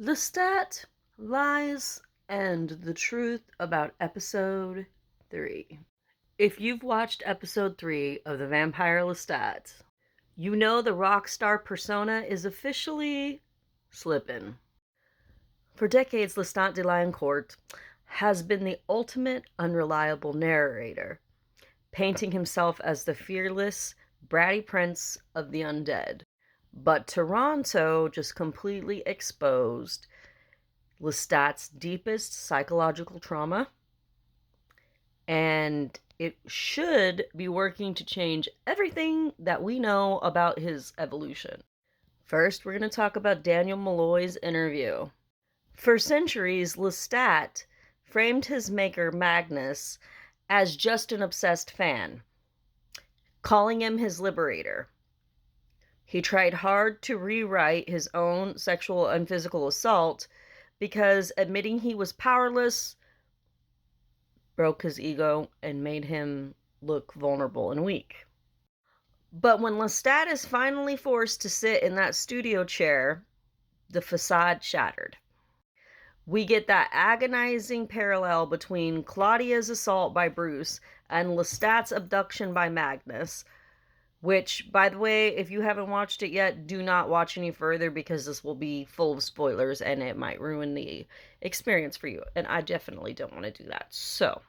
Lestat, Lies, and the Truth About Episode 3. If you've watched Episode 3 of The Vampire Lestat, you know the rock star persona is officially slipping. For decades, Lestat de Lioncourt has been the ultimate unreliable narrator, painting himself as the fearless, bratty prince of the undead. But Toronto just completely exposed Lestat's deepest psychological trauma, and it should be working to change everything that we know about his evolution. First, we're going to talk about Daniel Malloy's interview. For centuries, Lestat framed his maker Magnus as just an obsessed fan, calling him his liberator. He tried hard to rewrite his own sexual and physical assault because admitting he was powerless broke his ego and made him look vulnerable and weak. But when Lestat is finally forced to sit in that studio chair, the facade shattered. We get that agonizing parallel between Claudia's assault by Bruce and Lestat's abduction by Magnus, which, by the way, if you haven't watched it yet, do not watch any further because this will be full of spoilers and it might ruin the experience for you. And I definitely don't want to do that. So,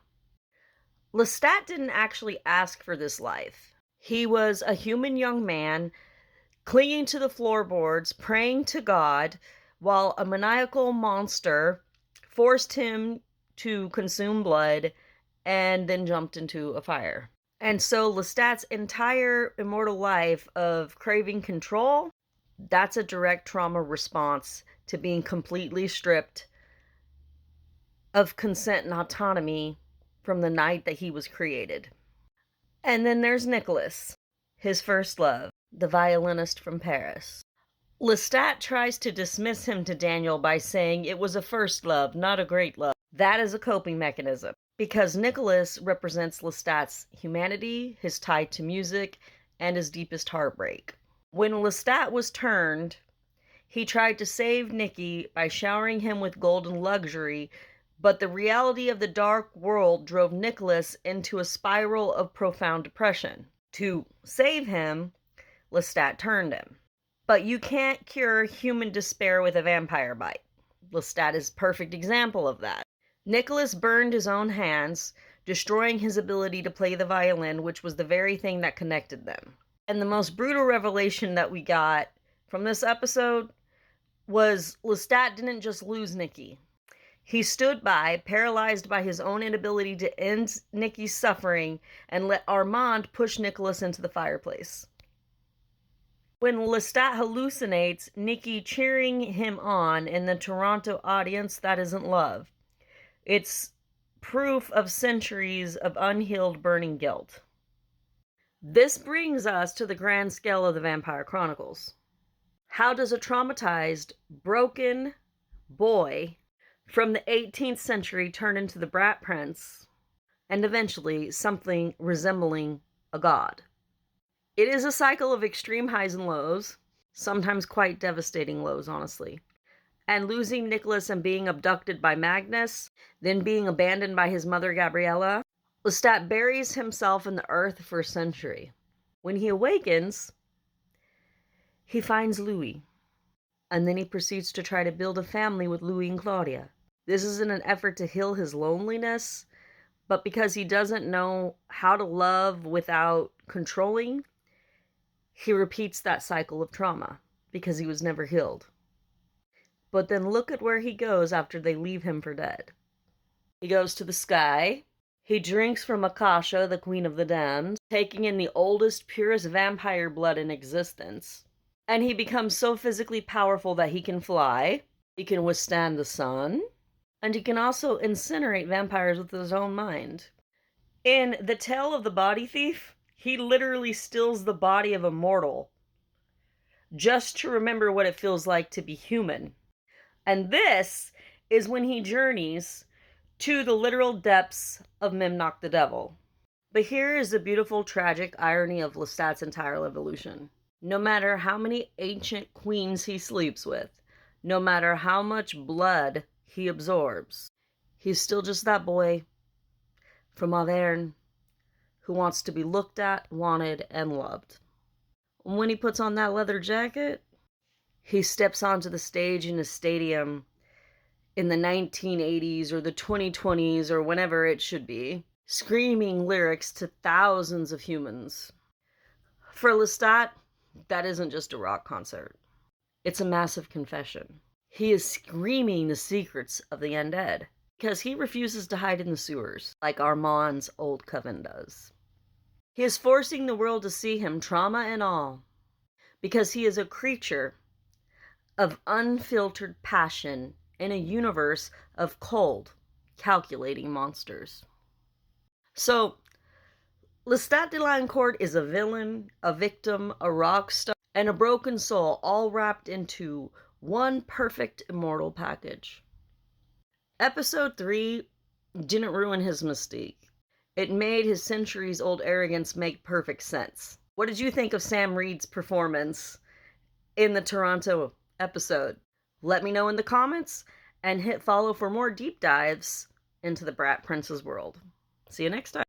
Lestat didn't actually ask for this life. He was a human young man clinging to the floorboards, praying to God, while a maniacal monster forced him to consume blood and then jumped into a fire. And so Lestat's entire immortal life of craving control, that's a direct trauma response to being completely stripped of consent and autonomy from the night that he was created. And then there's Nicholas, his first love, the violinist from Paris. Lestat tries to dismiss him to Daniel by saying it was a first love, not a great love. That is a coping mechanism, because Nicholas represents Lestat's humanity, his tie to music, and his deepest heartbreak. When Lestat was turned, he tried to save Nicky by showering him with golden luxury, but the reality of the dark world drove Nicholas into a spiral of profound depression. To save him, Lestat turned him. But you can't cure human despair with a vampire bite. Lestat is a perfect example of that. Nicholas burned his own hands, destroying his ability to play the violin, which was the very thing that connected them. And the most brutal revelation that we got from this episode was Lestat didn't just lose Nicky. He stood by, paralyzed by his own inability to end Nicky's suffering, and let Armand push Nicholas into the fireplace. When Lestat hallucinates Nicky cheering him on in the Toronto audience, that isn't love. It's proof of centuries of unhealed burning guilt. This brings us to the grand scale of the Vampire Chronicles. How does a traumatized, broken boy from the 18th century turn into the brat prince and eventually something resembling a god? It is a cycle of extreme highs and lows, sometimes quite devastating lows, honestly. And losing Nicholas and being abducted by Magnus, then being abandoned by his mother Gabriella, Lestat buries himself in the earth for a century. When he awakens, he finds Louis, and then he proceeds to try to build a family with Louis and Claudia. This is in an effort to heal his loneliness, but because he doesn't know how to love without controlling, he repeats that cycle of trauma because he was never healed. But then look at where he goes after they leave him for dead. He goes to the sky. He drinks from Akasha, the queen of the damned, taking in the oldest, purest vampire blood in existence. And he becomes so physically powerful that he can fly, he can withstand the sun, and he can also incinerate vampires with his own mind. In The Tale of the Body Thief, he literally steals the body of a mortal just to remember what it feels like to be human. And this is when he journeys to the literal depths of Memnoch the Devil. But here is the beautiful, tragic irony of Lestat's entire evolution. No matter how many ancient queens he sleeps with, no matter how much blood he absorbs. He's still just that boy from Auvergne who wants to be looked at, wanted, and loved. When he puts on that leather jacket, he steps onto the stage in a stadium in the 1980s or the 2020s or whenever it should be, screaming lyrics to thousands of humans. For Lestat, that isn't just a rock concert. It's a massive confession. He is screaming the secrets of the undead because he refuses to hide in the sewers like Armand's old coven does. He is forcing the world to see him, trauma and all, because he is a creature of unfiltered passion in a universe of cold, calculating monsters. So, Lestat de Lancourt is a villain, a victim, a rock star, and a broken soul, all wrapped into one perfect immortal package. Episode 3 didn't ruin his mystique. It made his centuries-old arrogance make perfect sense. What did you think of Sam Reed's performance in the Toronto episode? Let me know in the comments, and hit follow for more deep dives into the Brat Prince's world. See you next time.